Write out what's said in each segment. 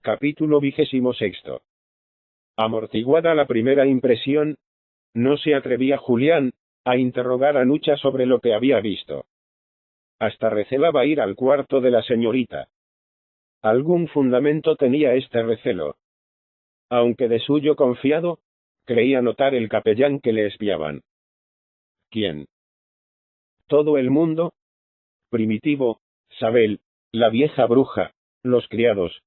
Capítulo 26. Amortiguada la primera impresión, no se atrevía Julián a interrogar a Nucha sobre lo que había visto. Hasta recelaba ir al cuarto de la señorita. Algún fundamento tenía este recelo. Aunque de suyo confiado, creía notar el capellán que le espiaban. ¿Quién? Todo el mundo. Primitivo, Sabel, la vieja bruja, los criados.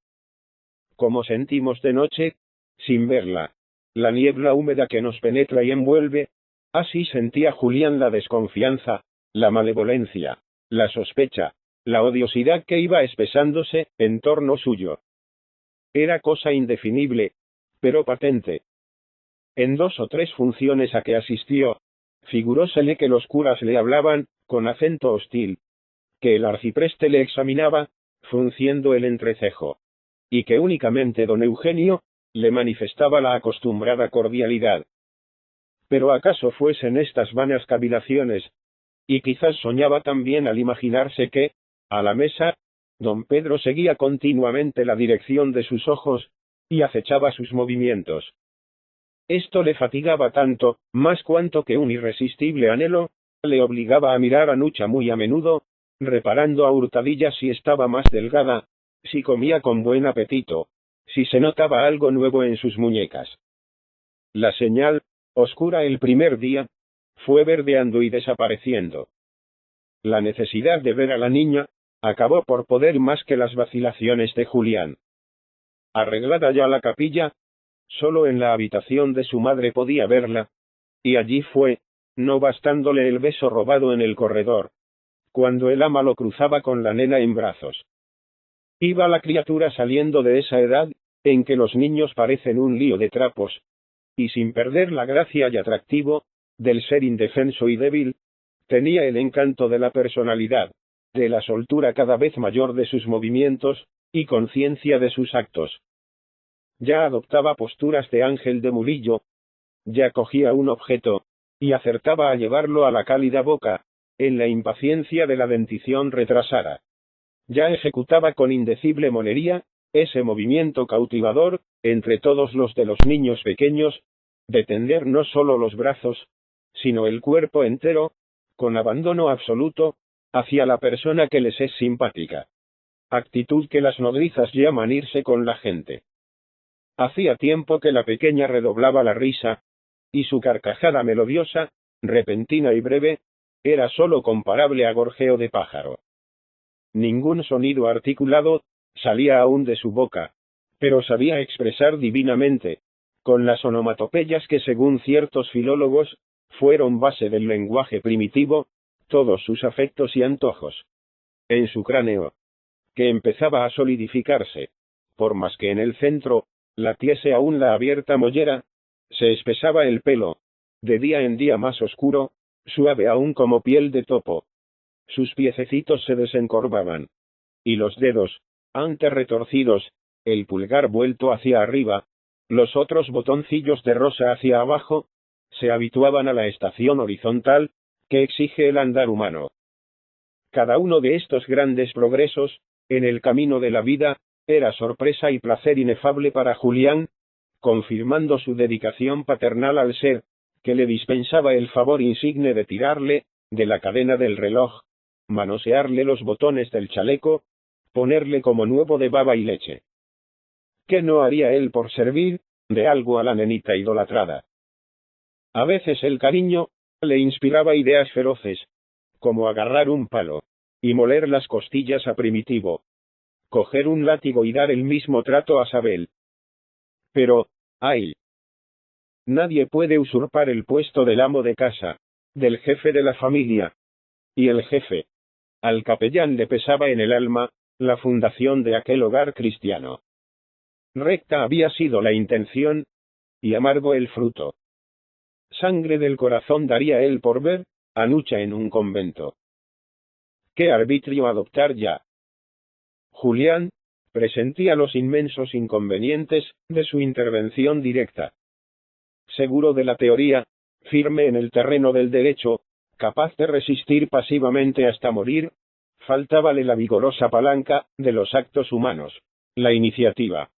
Como sentimos de noche, sin verla, la niebla húmeda que nos penetra y envuelve, así sentía Julián la desconfianza, la malevolencia, la sospecha, la odiosidad que iba espesándose en torno suyo. Era cosa indefinible, pero patente. En 2 o 3 funciones a que asistió, figurósele que los curas le hablaban con acento hostil, que el arcipreste le examinaba, frunciendo el entrecejo, y que únicamente don Eugenio le manifestaba la acostumbrada cordialidad. Pero acaso fuesen estas vanas cavilaciones, y quizás soñaba también al imaginarse que, a la mesa, don Pedro seguía continuamente la dirección de sus ojos, y acechaba sus movimientos. Esto le fatigaba tanto, más cuanto que un irresistible anhelo le obligaba a mirar a Nucha muy a menudo, reparando a hurtadillas si estaba más delgada, si comía con buen apetito, si se notaba algo nuevo en sus muñecas. La señal, oscura el primer día, fue verdeando y desapareciendo. La necesidad de ver a la niña acabó por poder más que las vacilaciones de Julián. Arreglada ya la capilla, solo en la habitación de su madre podía verla, y allí fue, no bastándole el beso robado en el corredor, cuando el ama lo cruzaba con la nena en brazos. Iba la criatura saliendo de esa edad en que los niños parecen un lío de trapos, y sin perder la gracia y atractivo del ser indefenso y débil, tenía el encanto de la personalidad, de la soltura cada vez mayor de sus movimientos, y conciencia de sus actos. Ya adoptaba posturas de ángel de Murillo, ya cogía un objeto, y acertaba a llevarlo a la cálida boca, en la impaciencia de la dentición retrasada. Ya ejecutaba con indecible monería ese movimiento cautivador, entre todos los de los niños pequeños, de tender no solo los brazos, sino el cuerpo entero, con abandono absoluto, hacia la persona que les es simpática. Actitud que las nodrizas llaman irse con la gente. Hacía tiempo que la pequeña redoblaba la risa, y su carcajada melodiosa, repentina y breve, era sólo comparable a gorjeo de pájaro. Ningún sonido articulado salía aún de su boca, pero sabía expresar divinamente, con las onomatopeyas que según ciertos filólogos, fueron base del lenguaje primitivo, todos sus afectos y antojos. En su cráneo, que empezaba a solidificarse, por más que en el centro latiese aún la abierta mollera, se espesaba el pelo, de día en día más oscuro, suave aún como piel de topo. Sus piececitos se desencorvaban, y los dedos, antes retorcidos, el pulgar vuelto hacia arriba, los otros botoncillos de rosa hacia abajo, se habituaban a la estación horizontal que exige el andar humano. Cada uno de estos grandes progresos, en el camino de la vida, era sorpresa y placer inefable para Julián, confirmando su dedicación paternal al ser, que le dispensaba el favor insigne de tirarle de la cadena del reloj, manosearle los botones del chaleco, ponerle como nuevo de baba y leche. ¿Qué no haría él por servir de algo a la nenita idolatrada? A veces el cariño le inspiraba ideas feroces, como agarrar un palo y moler las costillas a Primitivo, coger un látigo y dar el mismo trato a Sabel. Pero, ¡ay! Nadie puede usurpar el puesto del amo de casa, del jefe de la familia. Y el jefe, al capellán le pesaba en el alma la fundación de aquel hogar cristiano. Recta había sido la intención, y amargo el fruto. Sangre del corazón daría él por ver a Nucha en un convento. ¿Qué arbitrio adoptar ya? Julián presentía los inmensos inconvenientes de su intervención directa. Seguro de la teoría, firme en el terreno del derecho, capaz de resistir pasivamente hasta morir, faltábale la vigorosa palanca de los actos humanos, la iniciativa.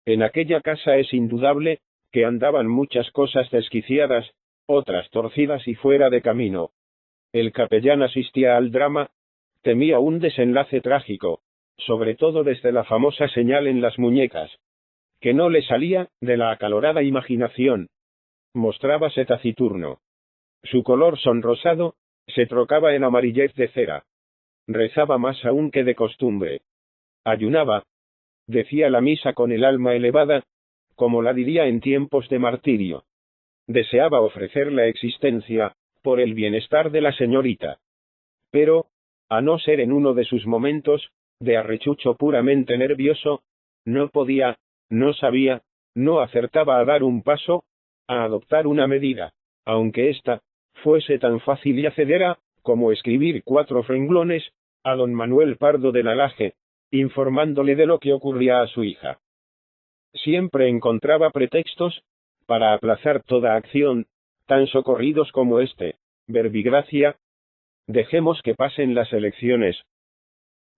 En aquella casa es indudable que andaban muchas cosas desquiciadas, otras torcidas y fuera de camino. El capellán asistía al drama, temía un desenlace trágico, sobre todo desde la famosa señal en las muñecas, que no le salía de la acalorada imaginación. Mostrábase taciturno. Su color sonrosado se trocaba en amarillez de cera. Rezaba más aún que de costumbre. Ayunaba. Decía la misa con el alma elevada, como la diría en tiempos de martirio. Deseaba ofrecer la existencia, por el bienestar de la señorita. Pero, a no ser en uno de sus momentos, de arrechucho puramente nervioso, no podía, no sabía, no acertaba a dar un paso, a adoptar una medida, aunque ésta fuese tan fácil y hacedera, como escribir 4 renglones, a don Manuel Pardo de la Laje, informándole de lo que ocurría a su hija. Siempre encontraba pretextos para aplazar toda acción, tan socorridos como este: verbigracia. Dejemos que pasen las elecciones.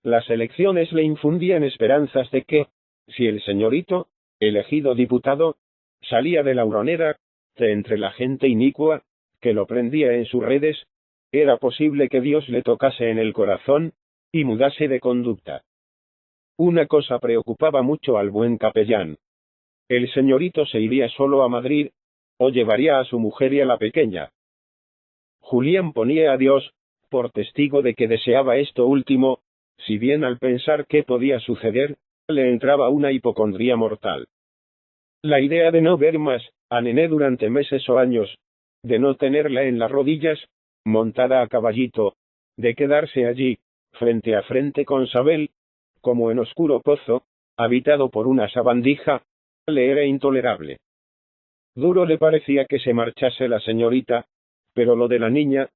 Las elecciones le infundían esperanzas de que, si el señorito, elegido diputado, salía de la huronera, de entre la gente inicua, que lo prendía en sus redes, era posible que Dios le tocase en el corazón, y mudase de conducta. Una cosa preocupaba mucho al buen capellán. El señorito se iría solo a Madrid, o llevaría a su mujer y a la pequeña. Julián ponía a Dios por testigo de que deseaba esto último, si bien al pensar qué podía suceder, le entraba una hipocondría mortal. La idea de no ver más a Nené durante meses o años, de no tenerla en las rodillas, montada a caballito, de quedarse allí, frente a frente con Sabel, como en oscuro pozo, habitado por una sabandija, le era intolerable. Duro le parecía que se marchase la señorita, pero lo de la niña,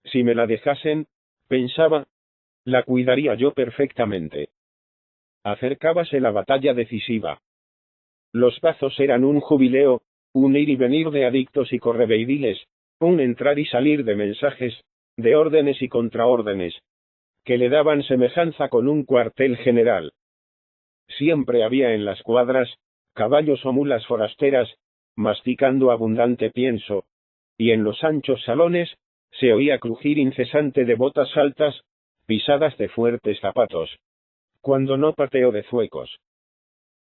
si me la dejasen, pensaba, la cuidaría yo perfectamente. Acercábase la batalla decisiva. Los Pazos eran un jubileo, un ir y venir de adictos y correveidiles, un entrar y salir de mensajes, de órdenes y contraórdenes, que le daban semejanza con un cuartel general. Siempre había en las cuadras caballos o mulas forasteras, masticando abundante pienso, y en los anchos salones se oía crujir incesante de botas altas, pisadas de fuertes zapatos, cuando no pateo de zuecos.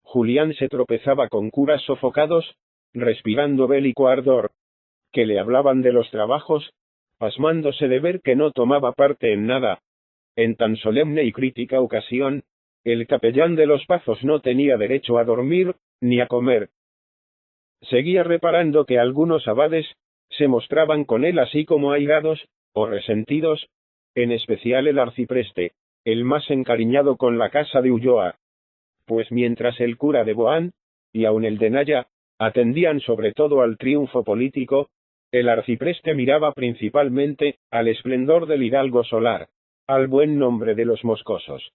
Julián se tropezaba con curas sofocados, respirando bélico ardor, que le hablaban de los trabajos, pasmándose de ver que no tomaba parte en nada. En tan solemne y crítica ocasión, el capellán de los Pazos no tenía derecho a dormir, ni a comer. Seguía reparando que algunos abades se mostraban con él así como airados, o resentidos, en especial el arcipreste, el más encariñado con la casa de Ulloa. Pues mientras el cura de Boán, y aun el de Naya, atendían sobre todo al triunfo político, el arcipreste miraba principalmente al esplendor del hidalgo solar, al buen nombre de los moscosos.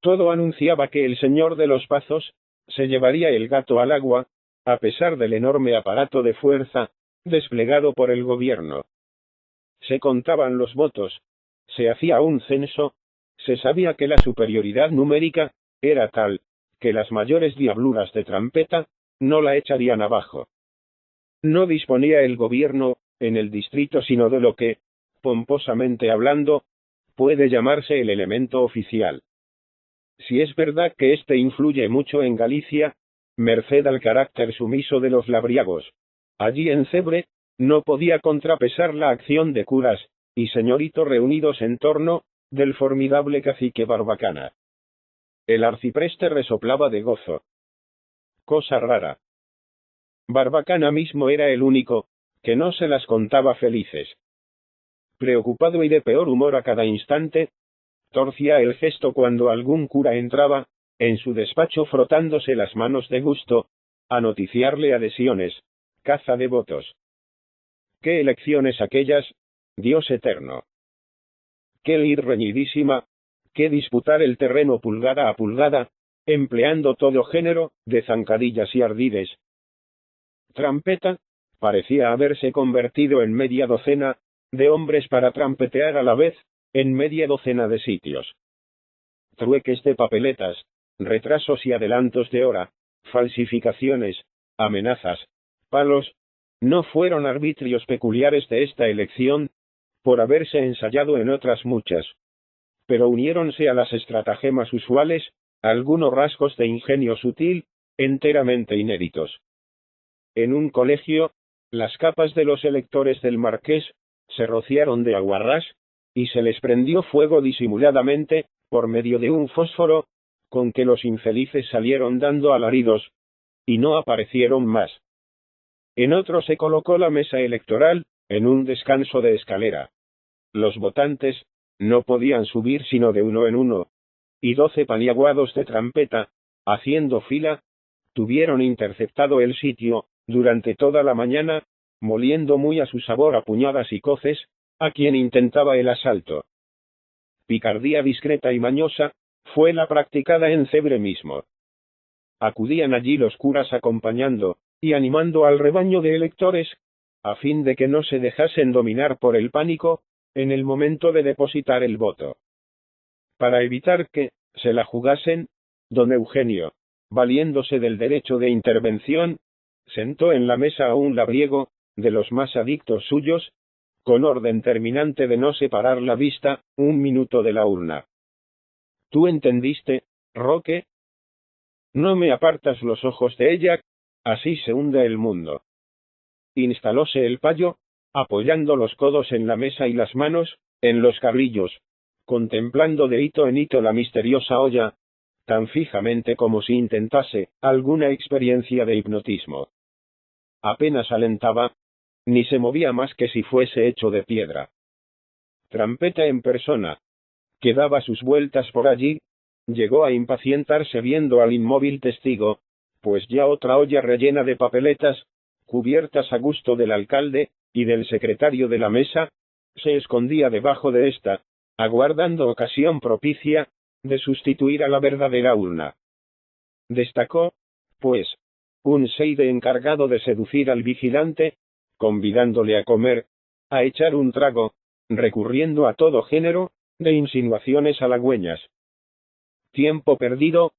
Todo anunciaba que el señor de los Pazos se llevaría el gato al agua, a pesar del enorme aparato de fuerza desplegado por el gobierno. Se contaban los votos, se hacía un censo, se sabía que la superioridad numérica era tal, que las mayores diabluras de Trampeta no la echarían abajo. No disponía el gobierno, en el distrito, sino de lo que, pomposamente hablando, puede llamarse el elemento oficial. Si es verdad que éste influye mucho en Galicia, merced al carácter sumiso de los labriagos, allí en Cebre, no podía contrapesar la acción de curas y señorito reunidos en torno del formidable cacique Barbacana. El arcipreste resoplaba de gozo. Cosa rara. Barbacana mismo era el único que no se las contaba felices. Preocupado y de peor humor a cada instante, torcía el gesto cuando algún cura entraba en su despacho frotándose las manos de gusto, a noticiarle adhesiones, caza de votos. ¿Qué elecciones aquellas, Dios eterno? ¡Qué lid reñidísima! ¡Qué disputar el terreno pulgada a pulgada, empleando todo género de zancadillas y ardides! Trampeta parecía haberse convertido en media docena de hombres para trampetear a la vez en media docena de sitios. Trueques de papeletas, retrasos y adelantos de hora, falsificaciones, amenazas, palos, no fueron arbitrios peculiares de esta elección, por haberse ensayado en otras muchas. Pero uniéronse a las estratagemas usuales, algunos rasgos de ingenio sutil, enteramente inéditos. En un colegio, las capas de los electores del marqués se rociaron de aguarrás, y se les prendió fuego disimuladamente, por medio de un fósforo, con que los infelices salieron dando alaridos, y no aparecieron más. En otro se colocó la mesa electoral, en un descanso de escalera. Los votantes no podían subir sino de uno en uno, y 12 paliaguados de trampeta, haciendo fila, tuvieron interceptado el sitio, durante toda la mañana, moliendo muy a su sabor a puñadas y coces, a quien intentaba el asalto. Picardía discreta y mañosa, fue la practicada en Cebre mismo. Acudían allí los curas acompañando, y animando al rebaño de electores, a fin de que no se dejasen dominar por el pánico, en el momento de depositar el voto. Para evitar que se la jugasen, don Eugenio, valiéndose del derecho de intervención, sentó en la mesa a un labriego, de los más adictos suyos, con orden terminante de no separar la vista, un minuto de la urna. ¿Tú entendiste, Roque? No me apartas los ojos de ella, así se hunde el mundo. Instalóse el payo, apoyando los codos en la mesa y las manos en los carrillos, contemplando de hito en hito la misteriosa olla, tan fijamente como si intentase alguna experiencia de hipnotismo. Apenas alentaba, ni se movía más que si fuese hecho de piedra. Trampeta en persona, que daba sus vueltas por allí, llegó a impacientarse viendo al inmóvil testigo, pues ya otra olla rellena de papeletas, cubiertas a gusto del alcalde y del secretario de la mesa, se escondía debajo de ésta, aguardando ocasión propicia de sustituir a la verdadera urna. Destacó, pues, un seide encargado de seducir al vigilante, convidándole a comer, a echar un trago, recurriendo a todo género de insinuaciones halagüeñas. Tiempo perdido.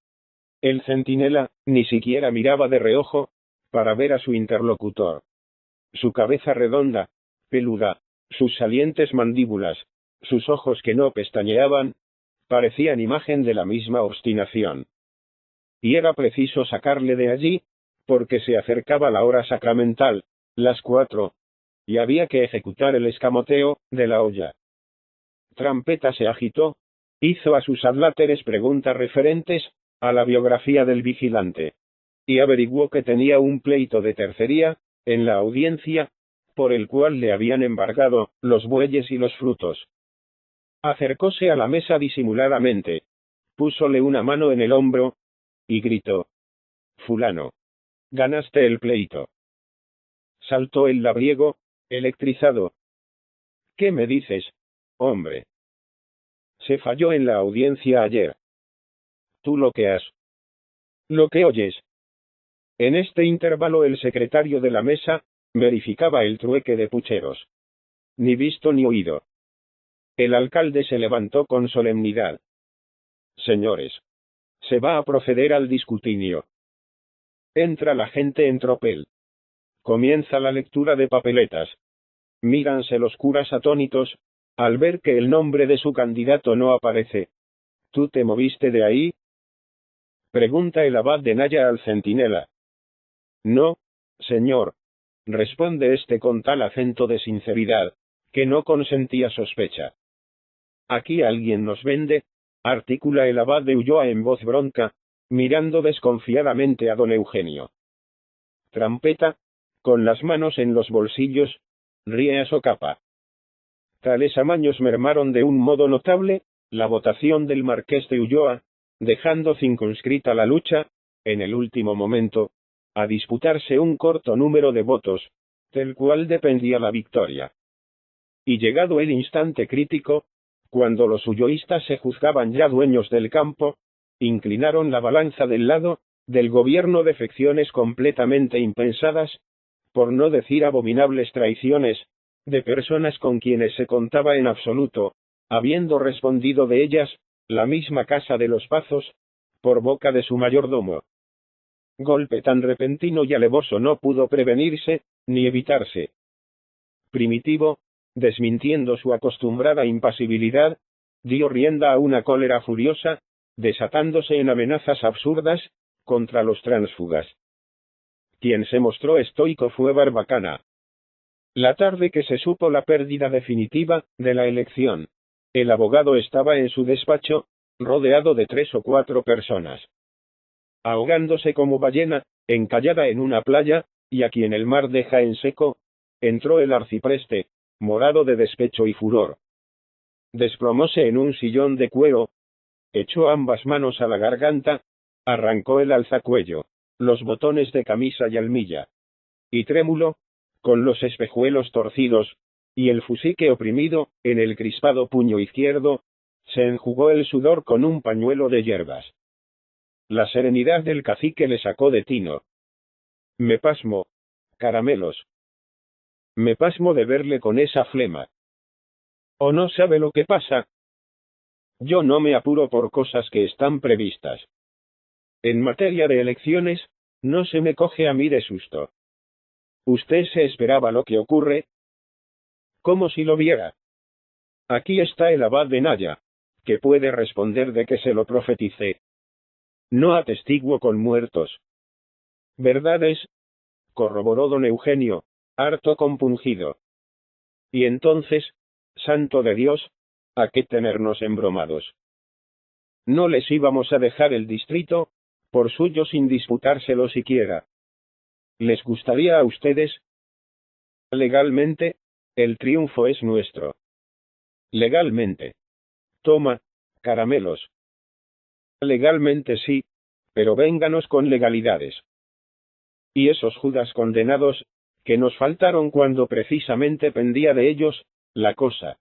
El centinela ni siquiera miraba de reojo para ver a su interlocutor. Su cabeza redonda, peluda, sus salientes mandíbulas, sus ojos que no pestañeaban, parecían imagen de la misma obstinación. Y era preciso sacarle de allí, porque se acercaba la hora sacramental, las 4, y había que ejecutar el escamoteo de la olla. Trampeta se agitó, hizo a sus adláteres preguntas referentes a la biografía del vigilante, y averiguó que tenía un pleito de tercería en la audiencia, por el cual le habían embargado los bueyes y los frutos. Acercóse a la mesa disimuladamente, púsole una mano en el hombro, y gritó: «Fulano, ganaste el pleito». Saltó el labriego, electrizado. «¿Qué me dices, hombre? Se falló en la audiencia ayer. Tú lo que has. Lo que oyes». En este intervalo el secretario de la mesa verificaba el trueque de pucheros. Ni visto ni oído. El alcalde se levantó con solemnidad. «Señores, se va a proceder al discutinio». Entra la gente en tropel. Comienza la lectura de papeletas. Míranse los curas atónitos, al ver que el nombre de su candidato no aparece. ¿Tú te moviste de ahí?, pregunta el abad de Naya al centinela. «No, señor», responde este con tal acento de sinceridad, que no consentía sospecha. «Aquí alguien nos vende», articula el abad de Ulloa en voz bronca, mirando desconfiadamente a don Eugenio. Trampeta, con las manos en los bolsillos, ríe a socapa. Tales amaños mermaron de un modo notable la votación del marqués de Ulloa, dejando circunscrita la lucha, en el último momento, a disputarse un corto número de votos, del cual dependía la victoria. Y llegado el instante crítico, cuando los ulloístas se juzgaban ya dueños del campo, inclinaron la balanza del lado del gobierno de fecciones completamente impensadas, por no decir abominables traiciones, de personas con quienes se contaba en absoluto, habiendo respondido de ellas la misma Casa de los Pazos, por boca de su mayordomo. Golpe tan repentino y alevoso no pudo prevenirse, ni evitarse. Primitivo, desmintiendo su acostumbrada impasibilidad, dio rienda a una cólera furiosa, desatándose en amenazas absurdas, contra los tránsfugas. Quien se mostró estoico fue Barbacana. La tarde que se supo la pérdida definitiva de la elección, el abogado estaba en su despacho, rodeado de 3 o 4 personas. Ahogándose como ballena, encallada en una playa, y a quien el mar deja en seco, entró el arcipreste, morado de despecho y furor. Desplomóse en un sillón de cuero, echó ambas manos a la garganta, arrancó el alzacuello, los botones de camisa y almilla. Y trémulo, con los espejuelos torcidos, y el fusique oprimido, en el crispado puño izquierdo, se enjugó el sudor con un pañuelo de hierbas. La serenidad del cacique le sacó de tino. Me pasmo, caramelos. Me pasmo de verle con esa flema. ¿O no sabe lo que pasa? Yo no me apuro por cosas que están previstas. En materia de elecciones, no se me coge a mí de susto. ¿Usted se esperaba lo que ocurre? Como si lo viera. Aquí está el abad de Naya, que puede responder de que se lo profeticé. No atestiguo con muertos. ¿Verdad es? Corroboró don Eugenio, harto compungido. Y entonces, santo de Dios, ¿a qué tenernos embromados? No les íbamos a dejar el distrito, por suyo sin disputárselo siquiera. ¿Les gustaría a ustedes? Legalmente, el triunfo es nuestro. Legalmente. Toma, caramelos. Legalmente sí, pero vénganos con legalidades. Y esos Judas condenados, que nos faltaron cuando precisamente pendía de ellos, la cosa.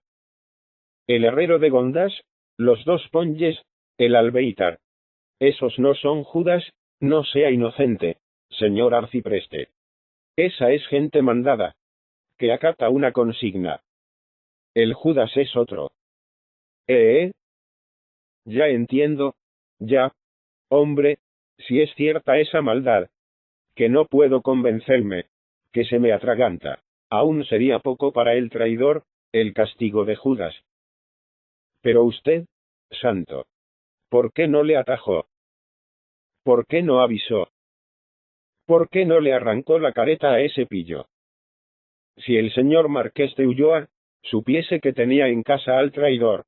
El herrero de Gondás, los 2 Ponges, el albeitar. Esos no son Judas, no sea inocente, señor arcipreste. Esa es gente mandada, que acata una consigna. El Judas es otro. Ya entiendo, ya, hombre, si es cierta esa maldad, que no puedo convencerme, que se me atraganta, aún sería poco para el traidor, el castigo de Judas. Pero usted, santo, ¿por qué no le atajó? ¿Por qué no avisó? ¿Por qué no le arrancó la careta a ese pillo? Si el señor Marqués de Ulloa supiese que tenía en casa al traidor,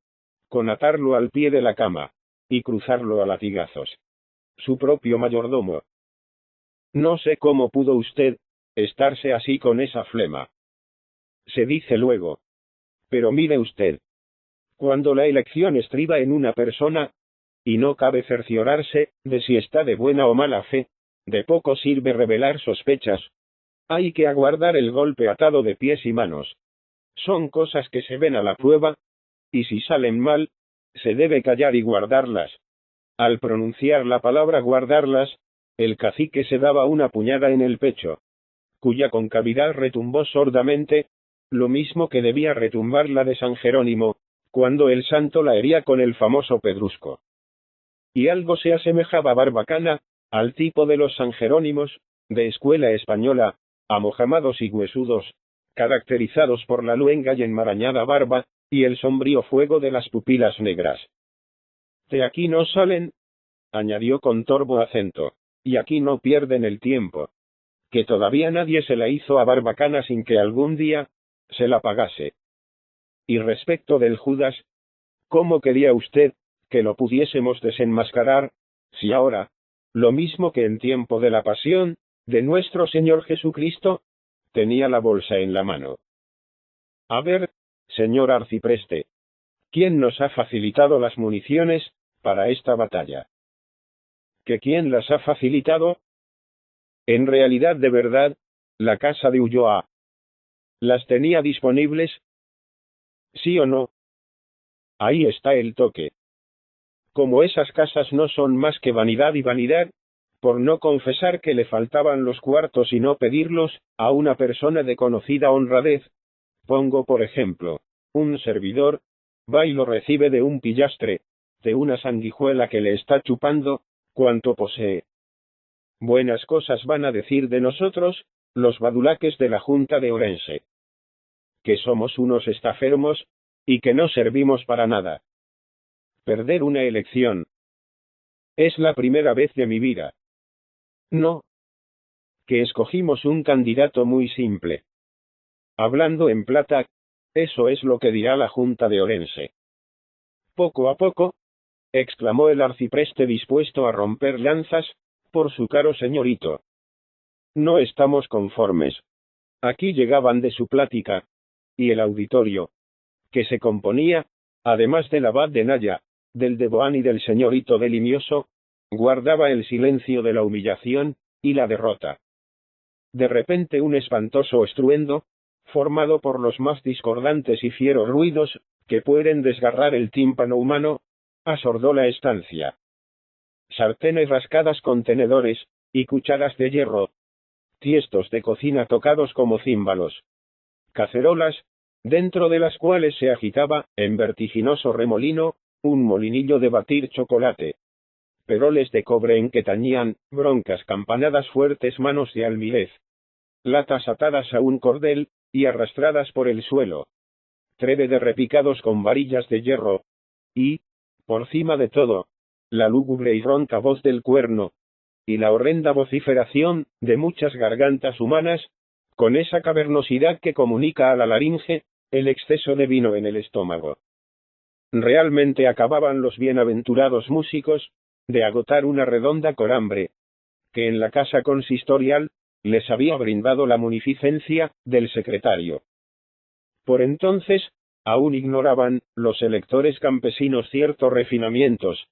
con atarlo al pie de la cama, y cruzarlo a latigazos. Su propio mayordomo. No sé cómo pudo usted estarse así con esa flema. Se dice luego. Pero mire usted. Cuando la elección estriba en una persona, y no cabe cerciorarse de si está de buena o mala fe, de poco sirve revelar sospechas. Hay que aguardar el golpe atado de pies y manos. Son cosas que se ven a la prueba, y si salen mal, se debe callar y guardarlas. Al pronunciar la palabra guardarlas, el cacique se daba una puñada en el pecho, cuya concavidad retumbó sordamente, lo mismo que debía retumbar la de San Jerónimo, cuando el santo la hería con el famoso pedrusco. Y algo se asemejaba Barbacana, al tipo de los San Jerónimos, de escuela española, amojamados y huesudos, caracterizados por la luenga y enmarañada barba, y el sombrío fuego de las pupilas negras. De aquí no salen, añadió con torvo acento, y aquí no pierden el tiempo, que todavía nadie se la hizo a Barbacana sin que algún día se la pagase. Y respecto del Judas, ¿cómo quería usted que lo pudiésemos desenmascarar, si ahora, lo mismo que en tiempo de la pasión de nuestro Señor Jesucristo, tenía la bolsa en la mano? A ver, señor arcipreste, ¿quién nos ha facilitado las municiones para esta batalla? ¿Que quién las ha facilitado? En realidad de verdad, la casa de Ulloa. ¿Las tenía disponibles? ¿Sí o no? Ahí está el toque. Como esas casas no son más que vanidad y vanidad, por no confesar que le faltaban los cuartos y no pedirlos a una persona de conocida honradez, pongo por ejemplo, un servidor, va y lo recibe de un pillastre, de una sanguijuela que le está chupando, cuanto posee. Buenas cosas van a decir de nosotros, los badulaques de la Junta de Orense. Que somos unos estafermos, y que no servimos para nada. Perder una elección. Es la primera vez de mi vida. No. Que escogimos un candidato muy simple. Hablando en plata, eso es lo que dirá la Junta de Orense. Poco a poco, exclamó el arcipreste dispuesto a romper lanzas, por su caro señorito. No estamos conformes. Aquí llegaban de su plática, y el auditorio, que se componía, además del abad de Naya, del de Boán y del señorito de Limioso, guardaba el silencio de la humillación, y la derrota. De repente un espantoso estruendo, formado por los más discordantes y fieros ruidos, que pueden desgarrar el tímpano humano, asordó la estancia. Sartenes rascadas con tenedores, y cucharas de hierro, tiestos de cocina tocados como címbalos, cacerolas, dentro de las cuales se agitaba, en vertiginoso remolino, un molinillo de batir chocolate, peroles de cobre en que tañían, broncas campanadas fuertes manos de almirez, latas atadas a un cordel, y arrastradas por el suelo, trebe de repicados con varillas de hierro, y, por cima de todo, la lúgubre y ronca voz del cuerno, y la horrenda vociferación de muchas gargantas humanas, con esa cavernosidad que comunica a la laringe el exceso de vino en el estómago. Realmente acababan los bienaventurados músicos de agotar una redonda corambre, que en la casa consistorial les había brindado la munificencia del secretario. Por entonces, aún ignoraban los electores campesinos ciertos refinamientos,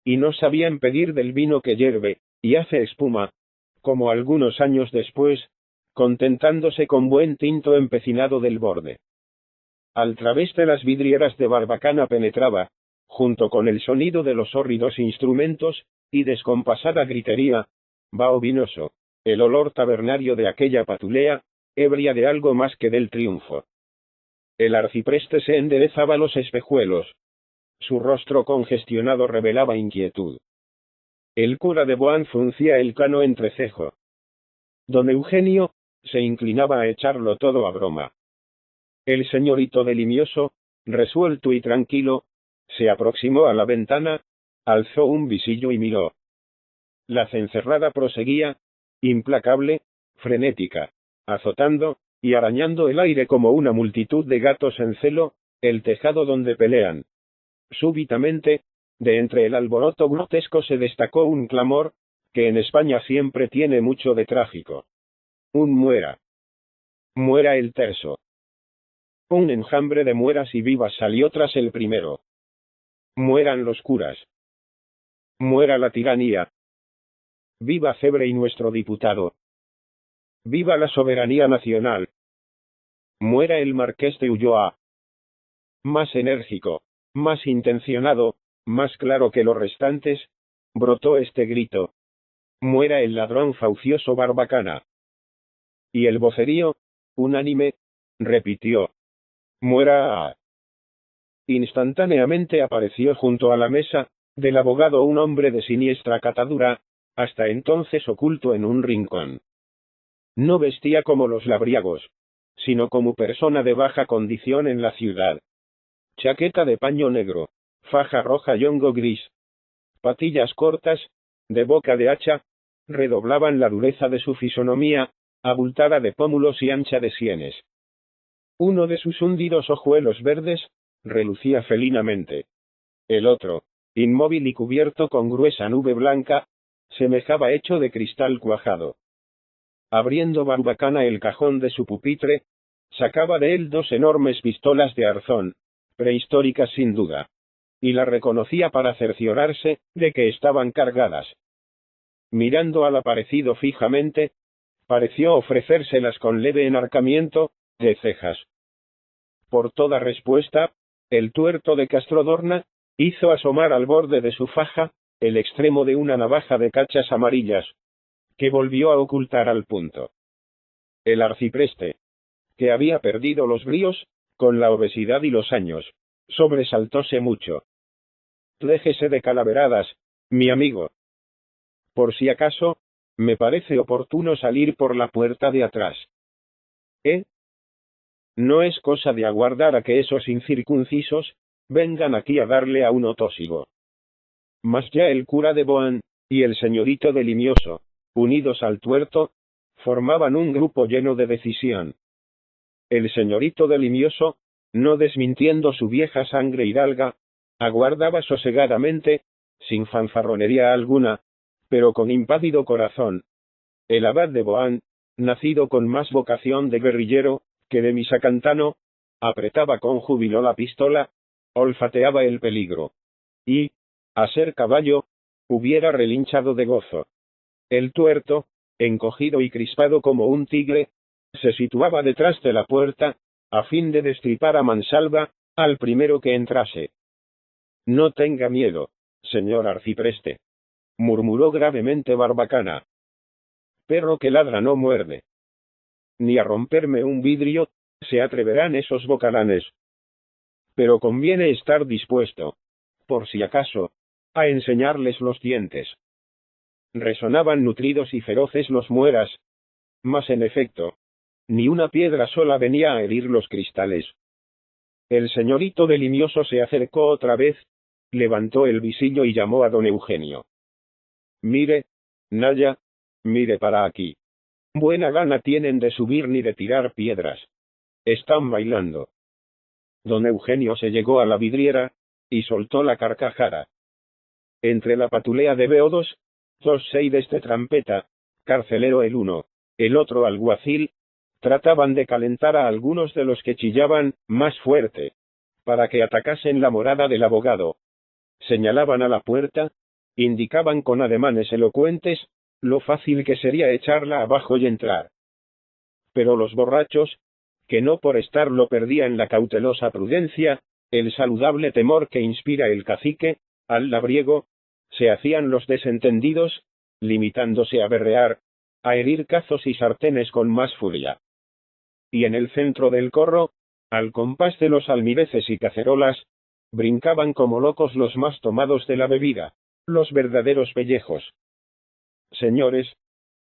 y no sabían pedir del vino que hierve y hace espuma, como algunos años después, contentándose con buen tinto empecinado del borde. Al través de las vidrieras de Barbacana penetraba, junto con el sonido de los hórridos instrumentos, y descompasada gritería, vaho vinoso, el olor tabernario de aquella patulea, ebria de algo más que del triunfo. El arcipreste se enderezaba los espejuelos. Su rostro congestionado revelaba inquietud. El cura de Boán fruncía el cano entrecejo. Don Eugenio se inclinaba a echarlo todo a broma. El señorito de Limioso, resuelto y tranquilo, se aproximó a la ventana, alzó un visillo y miró. La cencerrada proseguía, implacable, frenética, azotando y arañando el aire como una multitud de gatos en celo, el tejado donde pelean. Súbitamente, de entre el alboroto grotesco se destacó un clamor, que en España siempre tiene mucho de trágico. Un muera. Muera el terso. Un enjambre de mueras y vivas salió tras el primero. Mueran los curas. Muera la tiranía. Viva Cebre y nuestro diputado. Viva la soberanía nacional. Muera el marqués de Ulloa. Más enérgico, más intencionado, más claro que los restantes, brotó este grito. Muera el ladrón faucioso Barbacana. Y el vocerío, unánime, repitió. Muera. Instantáneamente apareció junto a la mesa del abogado un hombre de siniestra catadura, hasta entonces oculto en un rincón. No vestía como los labriagos, sino como persona de baja condición en la ciudad. Chaqueta de paño negro, faja roja y hongo gris. Patillas cortas, de boca de hacha, redoblaban la dureza de su fisonomía, abultada de pómulos y ancha de sienes. Uno de sus hundidos ojuelos verdes relucía felinamente. El otro, inmóvil y cubierto con gruesa nube blanca, semejaba hecho de cristal cuajado. Abriendo Barbacana el cajón de su pupitre, sacaba de él dos enormes pistolas de arzón, prehistóricas sin duda, y las reconocía para cerciorarse de que estaban cargadas. Mirando al aparecido fijamente, pareció ofrecérselas con leve enarcamiento de cejas. Por toda respuesta, el tuerto de Castrodorna hizo asomar al borde de su faja el extremo de una navaja de cachas amarillas, que volvió a ocultar al punto. El arcipreste, que había perdido los bríos, con la obesidad y los años, sobresaltóse mucho. Déjese de calaveradas, mi amigo. Por si acaso, me parece oportuno salir por la puerta de atrás. ¿Eh? No es cosa de aguardar a que esos incircuncisos vengan aquí a darle a uno tósigo. Mas ya el cura de Boán y el señorito de Limioso, unidos al tuerto, formaban un grupo lleno de decisión. El señorito de Limioso, no desmintiendo su vieja sangre hidalga, aguardaba sosegadamente, sin fanfarronería alguna, pero con impávido corazón. El abad de Boán, nacido con más vocación de guerrillero que de misacantano, apretaba con júbilo la pistola, olfateaba el peligro. Y, a ser caballo, hubiera relinchado de gozo. El tuerto, encogido y crispado como un tigre, se situaba detrás de la puerta, a fin de destripar a mansalva al primero que entrase. No tenga miedo, señor arcipreste, murmuró gravemente Barbacana. Perro que ladra no muerde. Ni a romperme un vidrio se atreverán esos bocalanes. Pero conviene estar dispuesto, por si acaso, a enseñarles los dientes. Resonaban nutridos y feroces los mueras, mas en efecto, ni una piedra sola venía a herir los cristales. El señorito de Limioso se acercó otra vez, levantó el visillo y llamó a don Eugenio. Mire, Naya, mire para aquí. Buena gana tienen de subir ni de tirar piedras. Están bailando. Don Eugenio se llegó a la vidriera, y soltó la carcajada. Entre la patulea de beodos, dos seides de trampeta, carcelero el uno, el otro alguacil, trataban de calentar a algunos de los que chillaban más fuerte, para que atacasen la morada del abogado. Señalaban a la puerta, indicaban con ademanes elocuentes, lo fácil que sería echarla abajo y entrar. Pero los borrachos, que no por estarlo perdían la cautelosa prudencia, el saludable temor que inspira el cacique, al labriego, se hacían los desentendidos, limitándose a berrear, a herir cazos y sartenes con más furia. Y en el centro del corro, al compás de los almireces y cacerolas, brincaban como locos los más tomados de la bebida, los verdaderos pellejos. Señores,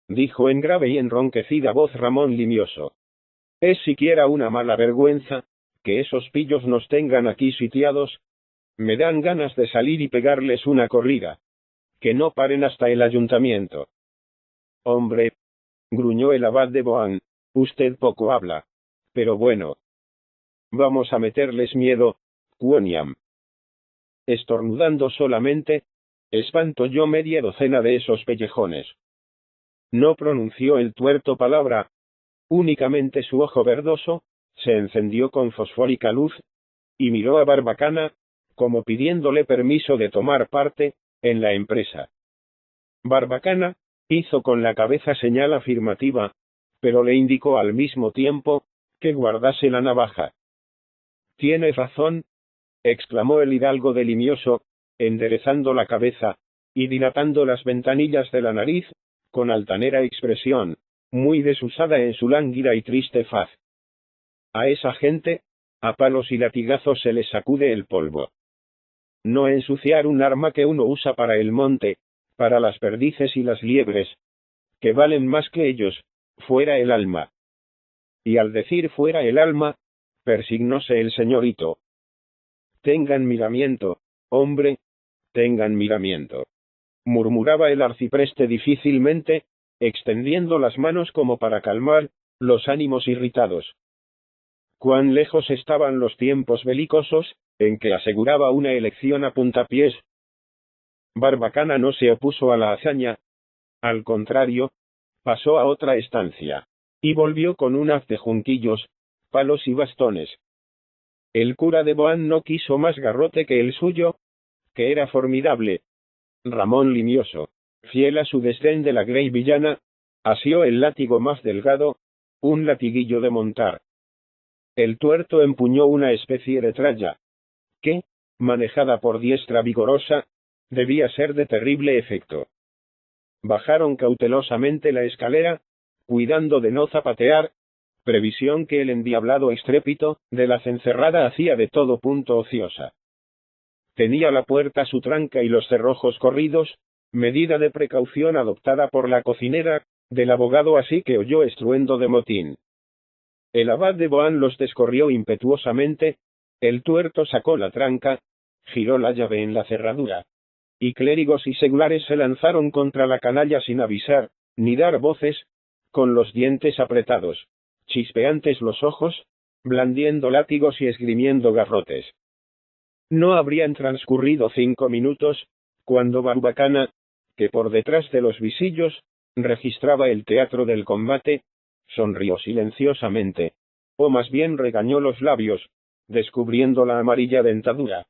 dijo en grave y enronquecida voz Ramón Limioso, es siquiera una mala vergüenza, que esos pillos nos tengan aquí sitiados. Me dan ganas de salir y pegarles una corrida. Que no paren hasta el ayuntamiento. Hombre, gruñó el abad de Boán, usted poco habla. Pero bueno. Vamos a meterles miedo, Cuoniam. Estornudando solamente, espanto yo media docena de esos pellejones. No pronunció el tuerto palabra. Únicamente su ojo verdoso se encendió con fosfórica luz, y miró a Barbacana, como pidiéndole permiso de tomar parte en la empresa. Barbacana hizo con la cabeza señal afirmativa, pero le indicó al mismo tiempo que guardase la navaja. Tienes razón, exclamó el hidalgo de Limioso, enderezando la cabeza y dilatando las ventanillas de la nariz, con altanera expresión, muy desusada en su lánguida y triste faz. A esa gente, a palos y latigazos se les sacude el polvo. No ensuciar un arma que uno usa para el monte, para las perdices y las liebres, que valen más que ellos, fuera el alma. Y al decir fuera el alma, persignóse el señorito. Tengan miramiento, hombre, tengan miramiento, murmuraba el arcipreste difícilmente, extendiendo las manos como para calmar los ánimos irritados. Cuán lejos estaban los tiempos belicosos, en que aseguraba una elección a puntapiés. Barbacana no se opuso a la hazaña. Al contrario, pasó a otra estancia, y volvió con un haz de junquillos, palos y bastones. El cura de Boán no quiso más garrote que el suyo, que era formidable. Ramón Limioso, fiel a su desdén de la grey villana, asió el látigo más delgado, un latiguillo de montar. El tuerto empuñó una especie de tralla, que, manejada por diestra vigorosa, debía ser de terrible efecto. Bajaron cautelosamente la escalera, cuidando de no zapatear, previsión que el endiablado estrépito de la cencerrada hacía de todo punto ociosa. Tenía la puerta su tranca y los cerrojos corridos, medida de precaución adoptada por la cocinera del abogado, así que oyó estruendo de motín. El abad de Boán los descorrió impetuosamente, el tuerto sacó la tranca, giró la llave en la cerradura, y clérigos y seglares se lanzaron contra la canalla sin avisar, ni dar voces, con los dientes apretados, chispeantes los ojos, blandiendo látigos y esgrimiendo garrotes. No habrían transcurrido 5 minutos, cuando Barbacana, que por detrás de los visillos, registraba el teatro del combate, sonrió silenciosamente, o más bien regañó los labios, descubriendo la amarilla dentadura,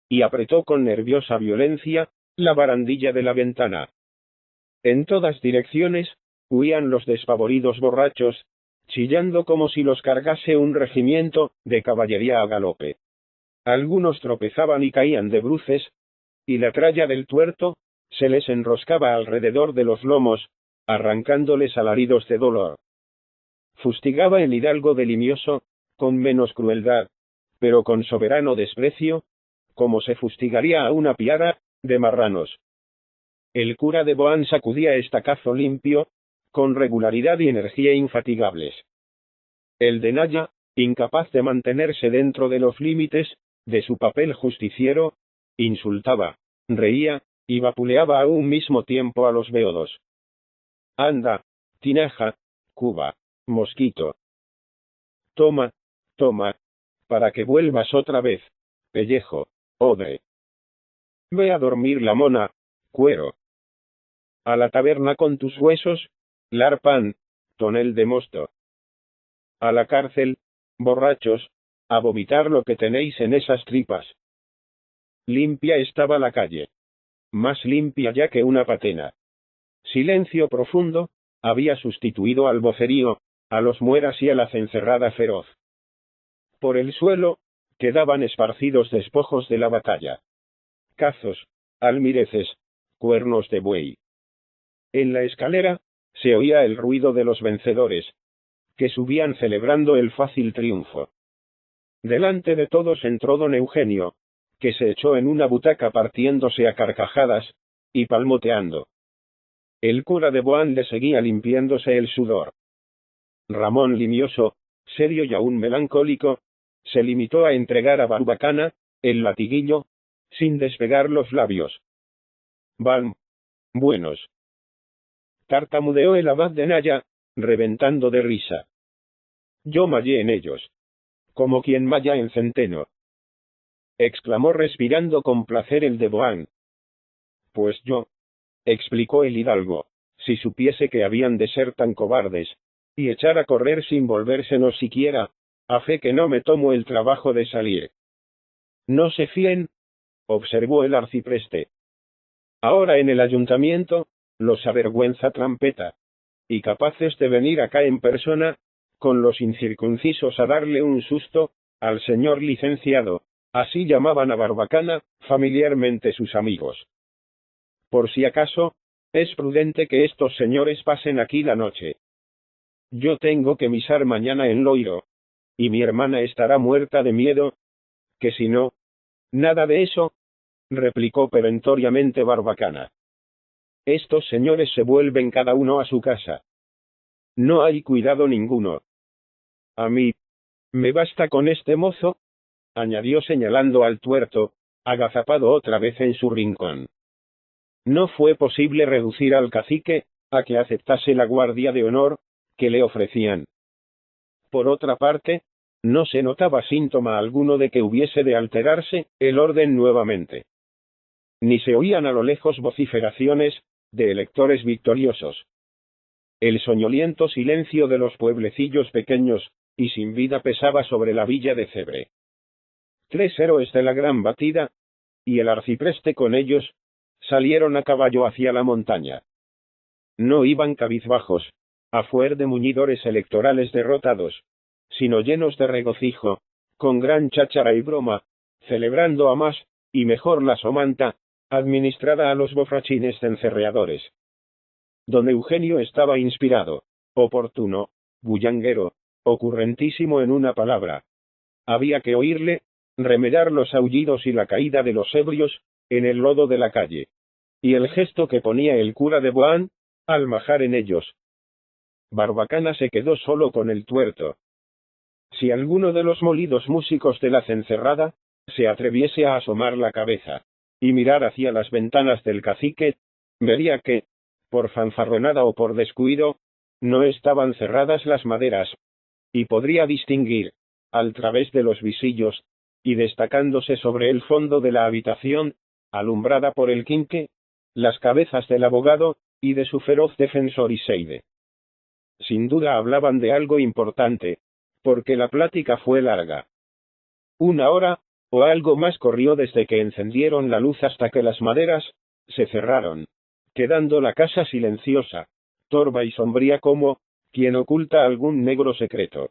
y apretó con nerviosa violencia la barandilla de la ventana. En todas direcciones, huían los despavoridos borrachos, chillando como si los cargase un regimiento de caballería a galope. Algunos tropezaban y caían de bruces, y la tralla del tuerto se les enroscaba alrededor de los lomos, arrancándoles alaridos de dolor. Fustigaba el hidalgo de Limioso, con menos crueldad, pero con soberano desprecio, como se fustigaría a una piara de marranos. El cura de Boán sacudía estacazo limpio, con regularidad y energía infatigables. El de Naya, incapaz de mantenerse dentro de los límites de su papel justiciero, insultaba, reía, y vapuleaba a un mismo tiempo a los beodos. Anda, tinaja, Cuba, mosquito. Toma, toma, para que vuelvas otra vez, pellejo, odre. Ve a dormir la mona, cuero. A la taberna con tus huesos, larpan, tonel de mosto. A la cárcel, borrachos, a vomitar lo que tenéis en esas tripas. Limpia estaba la calle. Más limpia ya que una patena. Silencio profundo había sustituido al vocerío, a los mueras y a la cencerrada feroz. Por el suelo quedaban esparcidos despojos de la batalla. Cazos, almireces, cuernos de buey. En la escalera se oía el ruido de los vencedores, que subían celebrando el fácil triunfo. Delante de todos entró don Eugenio, que se echó en una butaca partiéndose a carcajadas, y palmoteando. El cura de Boán le seguía limpiándose el sudor. Ramón Limioso, serio y aún melancólico, se limitó a entregar a Barbacana el latiguillo, sin despegar los labios. Van buenos. Tartamudeó el abad de Naya, reventando de risa. Yo mallé en ellos. Como quien malla en centeno. Exclamó respirando con placer el de Boán. Pues yo, explicó el hidalgo, si supiese que habían de ser tan cobardes, y echar a correr sin volvérsenos siquiera, a fe que no me tomo el trabajo de salir. No se fíen, observó el arcipreste. Ahora en el ayuntamiento, los avergüenza trampeta, y capaces de venir acá en persona, con los incircuncisos a darle un susto, al señor licenciado, así llamaban a Barbacana, familiarmente sus amigos. Por si acaso, es prudente que estos señores pasen aquí la noche. Yo tengo que misar mañana en Loiro, y mi hermana estará muerta de miedo, que si no... Nada de eso, replicó perentoriamente Barbacana. Estos señores se vuelven cada uno a su casa. No hay cuidado ninguno. A mí, me basta con este mozo, añadió señalando al tuerto, agazapado otra vez en su rincón. No fue posible reducir al cacique a que aceptase la guardia de honor que le ofrecían. Por otra parte, no se notaba síntoma alguno de que hubiese de alterarse el orden nuevamente. Ni se oían a lo lejos vociferaciones de electores victoriosos. El soñoliento silencio de los pueblecillos pequeños y sin vida pesaba sobre la villa de Cebre. 3 héroes de la gran batida, y el arcipreste con ellos, salieron a caballo hacia la montaña. No iban cabizbajos, a fuer de muñidores electorales derrotados, sino llenos de regocijo, con gran cháchara y broma, celebrando a más y mejor la somanta, administrada a los bofrachines cencerreadores. Don Eugenio estaba inspirado, oportuno, bullanguero, ocurrentísimo en una palabra. Había que oírle, remedar los aullidos y la caída de los ebrios, en el lodo de la calle. y el gesto que ponía el cura de Boán, al majar en ellos. Barbacana se quedó solo con el tuerto. Si alguno de los molidos músicos de la cencerrada se atreviese a asomar la cabeza y mirar hacia las ventanas del cacique, vería que, por fanfarronada o por descuido, no estaban cerradas las maderas, y podría distinguir, al través de los visillos, y destacándose sobre el fondo de la habitación, alumbrada por el quinque, las cabezas del abogado y de su feroz defensor Iseide. Sin duda hablaban de algo importante, porque la plática fue larga. 1 hora, o algo más corrió desde que encendieron la luz hasta que las maderas se cerraron, quedando la casa silenciosa, torva y sombría como quien oculta algún negro secreto.